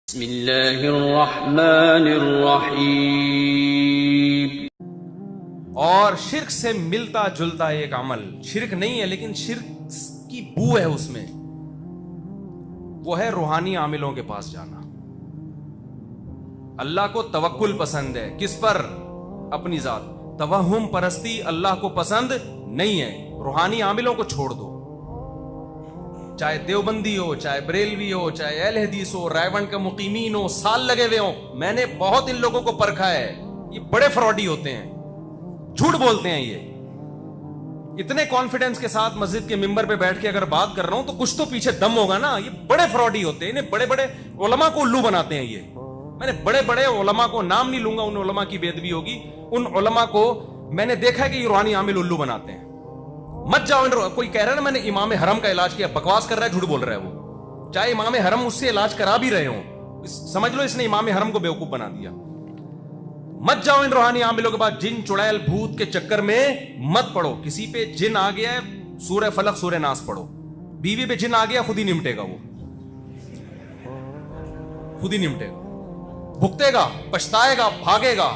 بسم اللہ الرحمن الرحیم۔ اور شرک سے ملتا جلتا ایک عمل، شرک نہیں ہے لیکن شرک کی بو ہے اس میں، وہ ہے روحانی عاملوں کے پاس جانا۔ اللہ کو توکل پسند ہے، کس پر؟ اپنی ذات۔ توہم پرستی اللہ کو پسند نہیں ہے، روحانی عاملوں کو چھوڑ دو، چاہے دیوبندی ہو، چاہے بریلوی ہو، چاہے اہل حدیث ہو، رائے کا مقیمین ہو، سال لگے ہوئے ہوں۔ میں نے بہت ان لوگوں کو پرکھا ہے، یہ بڑے فراڈی ہوتے ہیں، جھوٹ بولتے ہیں۔ یہ اتنے کانفیڈنس کے ساتھ مسجد کے ممبر پہ بیٹھ کے اگر بات کر رہا ہوں تو کچھ تو پیچھے دم ہوگا نا۔ یہ بڑے فراڈی ہوتے ہیں، انہیں بڑے بڑے علماء کو الو بناتے ہیں۔ یہ میں نے بڑے بڑے علماء کو، نام نہیں لوں گا، ان علماء کی بے ادبی ہوگی، ان علماء کو میں نے دیکھا ہے کہ یہ روحانی عامل الو بناتے ہیں۔ مت جاؤ، کوئی کہہ رہا ہے نا میں نے امام حرم کا علاج کیا، بکواس کر رہا ہے، جھوٹ بول رہا ہے وہ۔ چاہے امام حرم اس سے علاج کرا بھی رہے ہوں، سمجھ لو اس نے امام حرم کو بیوقوف بنا دیا۔ مت جاؤ ان روحانی عاملوں کے پاس، جن چڑیل بھوت کے چکر میں مت پڑو۔ کسی پہ جن آ گیا ہے، سورہ فلق سورہ ناس پڑھو۔ بیوی پہ جن آ گیا، خود ہی نمٹے گا، وہ خود ہی نمٹے گا، بھگتے گا، پچھتائے گا، بھاگے گا،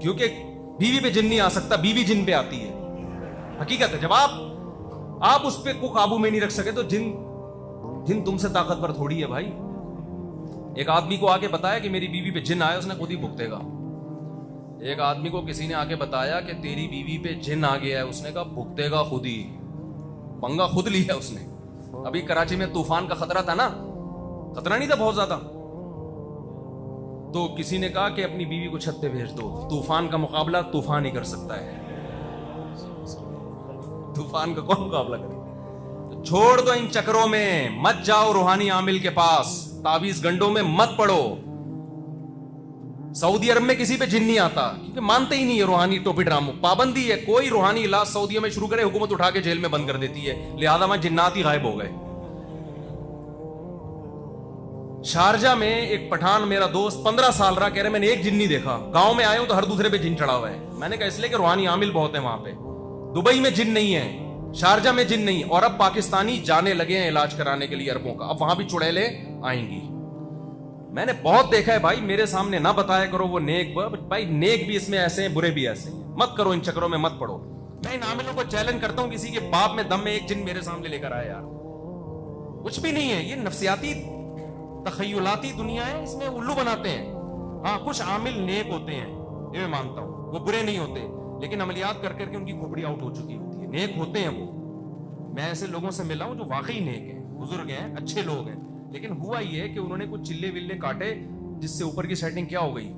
کیونکہ بیوی پہ جن نہیں آ سکتا، بیوی جن پہ آتی ہے۔ حقیقت ہے، جب آپ اس پہ کو قابو میں نہیں رکھ سکے تو جن تم سے طاقتور تھوڑی ہے بھائی۔ ایک آدمی کو آ کے بتایا کہ میری بیوی پہ جن آیا، اس نے خود ہی بھگتے گا۔ ایک آدمی کو کسی نے آ کے بتایا کہ تیری بیوی پہ جن آ گیا ہے، اس نے کہا بھگتے گا خود ہی، پنگا خود لیا اس نے۔ ابھی کراچی میں طوفان کا خطرہ تھا نا، خطرہ نہیں تھا بہت زیادہ، تو کسی نے کہا کہ اپنی بیوی کو چھت پہ بھیج دو، طوفان کا مقابلہ طوفان ہی کر سکتا ہے، طوفان کا کون مقابلہ کرے؟ چھوڑ دو ان چکروں میں، مت جاؤ روحانی عامل کے پاس، تعویذ گنڈوں میں مت پڑو۔ سعودی عرب میں کسی پہ جن نہیں آتا کیونکہ مانتے ہی نہیں ہے روحانی ٹوپی ڈراموں، پابندی ہے، کوئی روحانی علاج سعودیہ میں شروع کرے حکومت اٹھا کے جیل میں بند کر دیتی ہے، لہذا وہاں جنات ہی غائب ہو گئے۔ شارجہ میں ایک پٹھان میرا دوست 15 سال رہا، کہہ رہے میں نے ایک جن نہیں دیکھا، گاؤں میں آئے ہوں تو ہر دوسرے پہ جن چڑھا ہوا ہے۔ میں نے کہا اس لیے کہ روحانی عامل بہت ہیں وہاں پہ۔ دبئی میں جن نہیں ہے، شارجہ میں جن نہیں، اور اب پاکستانی جانے لگے ہیں علاج کرانے کے لیے عربوں کا، اب وہاں بھی چڑیلیں آئیں گی۔ میں نے بہت دیکھا ہے بھائی، میرے سامنے نہ بتایا کرو وہ نیک، بھائی نیک بھی اس میں ایسے ہیں، برے بھی ایسے ہیں، مت کرو ان چکروں میں مت پڑو۔ میں ان عاملوں کو چیلنج کرتا ہوں، کسی کے باپ میں دم میں ایک جن میرے سامنے لے کر آئے یار، کچھ بھی نہیں ہے، یہ نفسیاتی تخیلاتی دنیا ہے، اس میں الو بناتے ہیں۔ ہاں کچھ عامل نیک ہوتے ہیں، یہ میں مانتا ہوں، وہ برے نہیں ہوتے، لیکن عملیات کر کر کے ان کی کھوپڑی آؤٹ ہو چکی ہوتی ہے۔ نیک ہوتے ہیں وہ، میں ایسے لوگوں سے ملا ہوں جو واقعی نیک ہیں، بزرگ ہیں، اچھے لوگ ہیں، لیکن ہوا یہ ہے کہ انہوں نے کچھ چلے ولے کاٹے جس سے اوپر کی سیٹنگ کیا ہو گئی،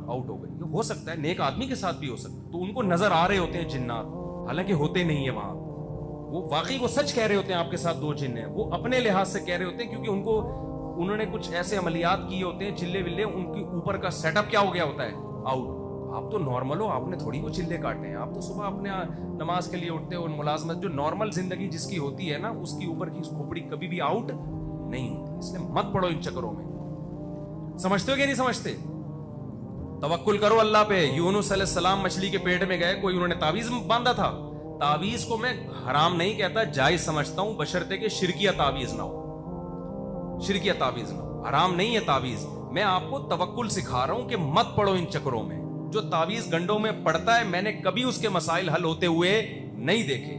آؤٹ ہو گئی۔ یہ ہو سکتا ہے نیک آدمی کے ساتھ بھی ہو سکتا ہے، تو ان کو نظر آ رہے ہوتے ہیں جنات، حالانکہ ہوتے نہیں ہیں وہاں، وہ واقعی وہ سچ کہہ رہے ہوتے ہیں آپ کے ساتھ دو جن ہیں، وہ اپنے لحاظ سے کہہ رہے ہوتے ہیں کیونکہ انہوں نے کچھ ایسے عملیات کیے ہوتے ہیں، چلے ولے ان کے اوپر کا سیٹ اپ کیا ہو گیا ہوتا ہے، آؤٹ۔ آپ تو نارمل ہو، آپ نے تھوڑی وہ چلے کاٹے ہیں، آپ تو صبح اپنے نماز کے لیے اٹھتے ہو، ملازمت جو نارمل زندگی جس کی ہوتی ہے نا، اس کی اوپر کی کھوپڑی کبھی بھی آؤٹ نہیں ہوتی، اس لیے مت پڑو ان چکروں میں۔ سمجھتے ہو کہ نہیں سمجھتے؟ توکل کرو اللہ پہ۔ یونس علیہ السلام مچھلی کے پیٹ میں گئے، کوئی انہوں نے تعویذ باندھا تھا؟ تعویذ کو میں حرام نہیں کہتا، جائز سمجھتا ہوں، بشرطے کہ شرکیہ تعویذ نہ ہو، شرکیہ تعویذ نہ ہو، حرام نہیں ہے تعویذ۔ میں آپ کو توکل سکھا رہا ہوں کہ مت پڑو ان چکروں میں۔ جو تعویذ گنڈوں میں پڑتا ہے، میں نے کبھی اس کے مسائل حل ہوتے ہوئے نہیں دیکھے۔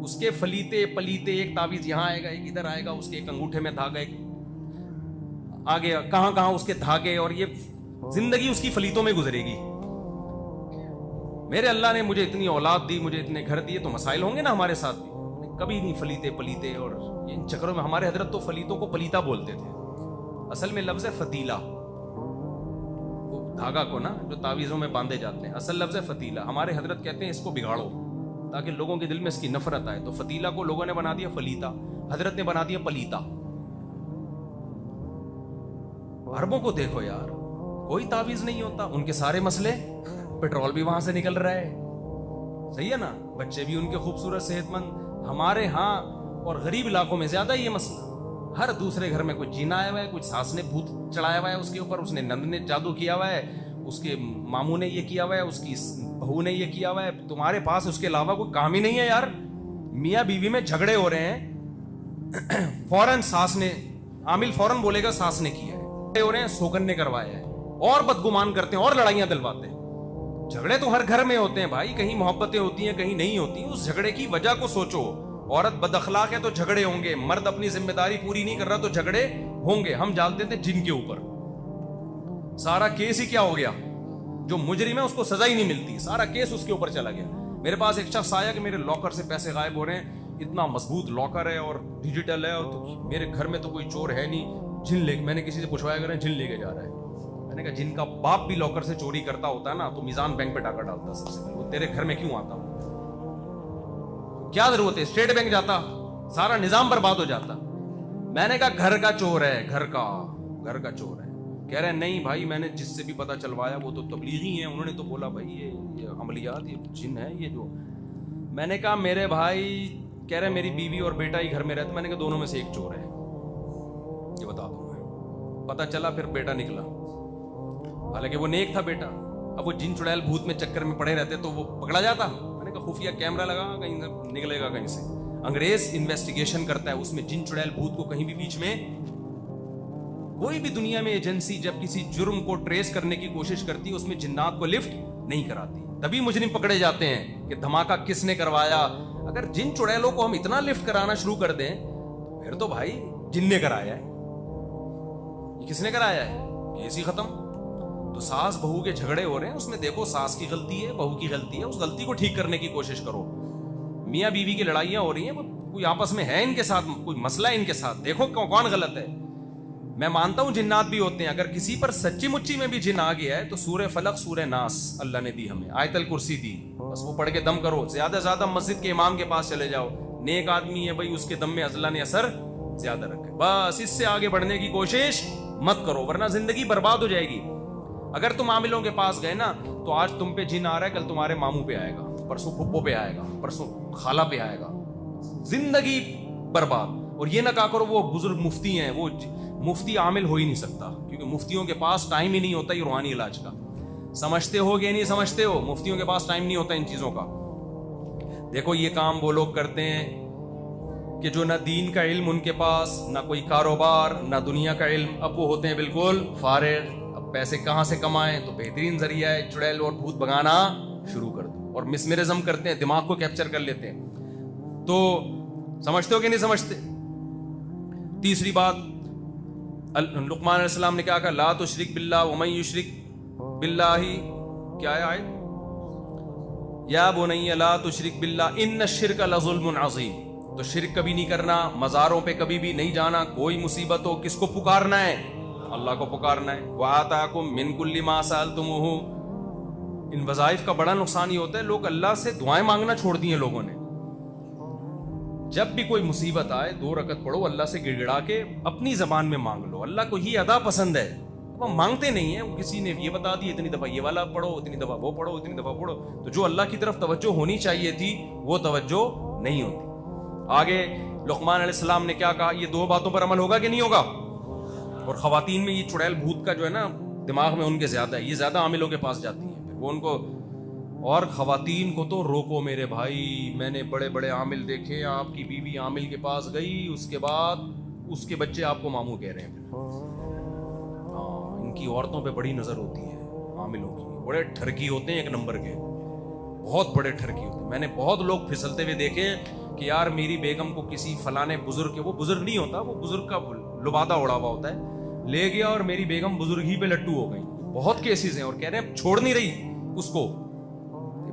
اس کے فلیتے پلیتے، ایک تعویذ یہاں آئے گا، ایک ادھر آئے گا، اس کے ایک انگوٹھے میں دھاگا، ایک آگے کہاں کہاں اس کے دھاگے، اور یہ زندگی اس کی فلیتوں میں گزرے گی۔ میرے اللہ نے مجھے اتنی اولاد دی، مجھے اتنے گھر دیے، تو مسائل ہوں گے نا ہمارے ساتھ بھی، کبھی نہیں فلیتے پلیتے اور ان چکروں میں۔ ہمارے حضرت تو فلیتوں کو پلیتا بولتے تھے، اصل میں لفظ ہے فتیلہ، وہ دھاگا کو نا جو تعویذوں میں باندھے جاتے ہیں، اصل لفظ ہے فتیلہ۔ ہمارے حضرت کہتے ہیں اس کو بگاڑو تاکہ لوگوں کے دل میں اس کی نفرت آئے، تو فتیلہ کو لوگوں نے بنا دیا فلیتا، حضرت نے بنا دیا پلیتا۔ عربوں کو دیکھو یار، کوئی تعویذ نہیں ہوتا، ان کے سارے مسئلے، پیٹرول بھی وہاں سے نکل رہا ہے، صحیح ہے نا، بچے بھی ان کے خوبصورت صحت مند۔ ہمارے ہاں اور غریب علاقوں میں زیادہ یہ مسئلہ، ہر دوسرے گھر میں کوئی جن آیا ہوا ہے، کوئی ساس نے بھوت چڑھایا ہوا ہے اس کے اوپر، اس نے نند نے جادو کیا ہوا ہے، اس کے ماموں نے یہ کیا ہوا ہے، اس کی بہو نے یہ کیا ہوا ہے۔ تمہارے پاس اس کے علاوہ کوئی کام ہی نہیں ہے یار، میاں بیوی میں جھگڑے ہو رہے ہیں، فوراً ساس نے आमिल फौरन बोलेगा सास ने किया है, हो रहे हैं सोगन ने करवाया है, और बदगुमान करते हैं और लड़ाइयां दिलवाते हैं। झगड़े तो हर घर में होते हैं भाई, कहीं मोहब्बतें होती हैं कहीं नहीं होती। उस झगड़े की वजह को सोचो। औरत बदअखलाक है तो झगड़े होंगे, मर्द अपनी जिम्मेदारी पूरी नहीं कर रहा तो झगड़े होंगे। हम डालते थे जिन के ऊपर, सारा केस ही क्या हो गया, जो मुजरिम है उसको सजा ही नहीं मिलती, सारा केस उसके ऊपर चला गया। मेरे पास एक शख्स आया कि मेरे लॉकर से पैसे गायब हो रहे हैं, इतना मजबूत लॉकर है और डिजिटल है, और तो मेरे घर में तो कोई चोर है नहीं, जिन ले, मैंने किसी से पूछवाया कर जिन लेके जा रहा है। मैंने कहा जिनका बाप भी लॉकर से चोरी करता होता है ना तो मीजान बैंक पे टाका डालता सबसे पहले, वो तेरे घर में क्यों आता? क्या जरूरत है, स्टेट बैंक जाता, सारा निजाम बर्बाद हो जाता। मैंने कहा घर का चोर है, घर का चोर है। कह रहे नहीं भाई, मैंने जिससे भी पता चलवाया वो तो तबलीगी है, उन्होंने तो बोला भाई ये अमलियात, ये जिन है ये जो। मैंने कहा मेरे भाई, कह रहे मेरी बीवी और बेटा ही घर में रहते। मैंने कहा दोनों में से एक चोर है, ये बता दूं मैं। पता चला फिर बेटा निकला, हालांकि वो नेक था बेटा। अब वो जिन चुड़ैल भूत में चक्कर में पड़े रहते तो वो पकड़ा जाता। मैंने कहा खुफिया कैमरा लगा, कहीं निकलेगा कहीं से। अंग्रेज इन्वेस्टिगेशन करता है, उसमें जिन चुड़ैल भूत को कहीं भी बीच में, कोई भी दुनिया में एजेंसी जब किसी जुर्म को ट्रेस करने की कोशिश करती है उसमें जिन्नात को लिफ्ट नहीं कराती, तभी मुजरिम पकड़े जाते हैं कि धमाका किसने करवाया। अगर जिन चुड़ैलों को हम इतना लिफ्ट कराना शुरू कर दें फिर तो भाई जिन ने कराया है, ये किसने कराया है, केस ही खत्म। तो सास बहू के झगड़े हो रहे हैं, उसमें देखो सास की गलती है, बहू की गलती है, उस गलती को ठीक करने की कोशिश करो। मियाँ बीवी की लड़ाइयां हो रही हैं, कोई आपस में है इनके साथ, कोई मसला है इनके साथ, देखो कौन गलत है। मैं मानता हूं जिन्नात भी होते हैं, अगर किसी पर सच्ची मुच्ची में भी जिन आ गया है तो सूरह फलक सूरह नास अल्लाह ने दी हमें, आयतल कुर्सी दी, बस वो पढ़ के दम करो। ज्यादा से ज्यादा मस्जिद के इमाम के पास चले जाओ, नेक आदमी है भाई, उसके दम में अल्लाह ने असर ज्यादा रखे, बस इससे आगे बढ़ने की कोशिश मत करो, वरना जिंदगी बर्बाद हो जाएगी। अगर तुम आमिलों के पास गए ना तो आज तुम पे जिन आ रहा है, कल तुम्हारे मामू पे आएगा, परसों फुप्पो पे आएगा, परसों खाला पे आएगा, जिंदगी बर्बाद। और ये ना कहा करो वो बुजुर्ग मुफ्ती हैं, वो मुफ्ती आमिल हो ही नहीं सकता, क्योंकि मुफ्तियों के पास टाइम ही नहीं होता ये रूहानी इलाज का। समझते हो कि नहीं समझते हो, मुफ्तियों के पास टाइम नहीं होता इन चीजों का। देखो ये काम वो लोग करते हैं कि जो ना दीन का इल्म उनके पास, ना कोई कारोबार, ना दुनिया का इल्म, अब वो होते हैं बिल्कुल फारिग। अब पैसे कहाँ से कमाएं, तो बेहतरीन जरिया है चुड़ैल और भूत भगाना शुरू कर दो, और मिसमेरिज्म करते हैं, दिमाग को कैप्चर कर लेते हैं। तो समझते हो कि नहीं समझते? तीसरी बात, लुकमान अलैहिस्सलाम ने क्या कहा, ला तुशरिक बिल्लाह व मन युशरिक बिल्लाही, क्या है आयत, या बुनैया ला तुशरिक बिल्लाह इन्न शिर्क लज़ुल्मुन अज़ीम। तो शिर्क कभी नहीं करना, मज़ारों पे कभी भी नहीं जाना, कोई मुसीबत हो किसको पुकारना है, अल्लाह को पुकारना है। व आताकुम मिन कुल्ली मा सअलतमुहु, इन वज़ाइफ का बड़ा नुकसान ये होता है, लोग अल्लाह से दुआएं मांगना छोड़ दी हैं लोगों ने। जब भी कोई मुसीबत आए 2 रकत पढ़ो, अल्लाह से गिड़गिड़ा के अपनी जबान में मांग लो, अल्लाह को ये अदा पसंद है। अब हम मांगते नहीं है, वो किसी ने ये बता दिया इतनी दफा ये वाला पढ़ो, इतनी दफा वो पढ़ो, इतनी दफा पढ़ो, तो जो अल्लाह की तरफ तवज्जो होनी चाहिए थी वो तवज्जो नहीं होती। आगे लुकमान अलैहिस्सलाम ने क्या कहा, ये 2 बातों पर अमल होगा कि नहीं होगा। और खवातीन में ये चुड़ैल भूत का जो है ना दिमाग में उनके ज्यादा है, ये ज्यादा आमिलों के पास जाती है, फिर वो उनको, और खवातीन को तो रोको मेरे भाई। मैंने बड़े बड़े आमिल देखे, आपकी बीवी आमिल के पास गई, उसके बाद उसके बच्चे आपको मामू कह रहे हैं। हाँ, इनकी औरतों पे बड़ी नजर होती है आमिलों की, बड़े ठरकी होते हैं, एक नंबर के, बहुत बड़े ठरकी होते हैं। मैंने बहुत लोग फिसलते हुए देखे कि यार मेरी बेगम को किसी फलाने बुजुर्ग के, वो बुजुर्ग नहीं होता, वो बुजुर्ग का लुबादा उड़ा हुआ होता है, ले गया और मेरी बेगम बुजुर्ग ही पे लट्टू हो गई। बहुत केसेस हैं, और कह रहे हैं छोड़ नहीं रही उसको।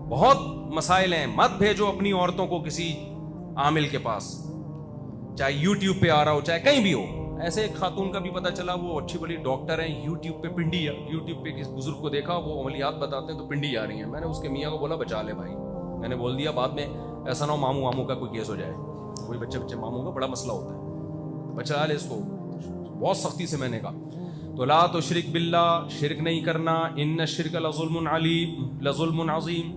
बहुत मसाइल हैं, मत भेजो अपनी औरतों को किसी आमिल के पास, चाहे यूट्यूब पे आ रहा हो चाहे कहीं भी हो। ऐसे एक खातून का भी पता चला, वो अच्छी बड़ी डॉक्टर हैं, यूट्यूब पे पिंडी, यूट्यूब पे किस बुजुर्ग को देखा वो अमलियात बताते हैं तो पिंडी आ रही है। मैंने उसके मियाँ को बोला बचा ले भाई, मैंने बोल दिया बाद में ऐसा ना हो मामू मामू का कोई केस हो जाए, कोई बच्चे मामू का बड़ा मसला होता है, बचा ले इसको। बहुत सख्ती से मैंने कहा। तो ला तुशरिक बिल्लाह, शिरक नहीं करना, इन्न शिर्क लज़ुल्मुन अलीम लज़ुल्मुन अज़ीम,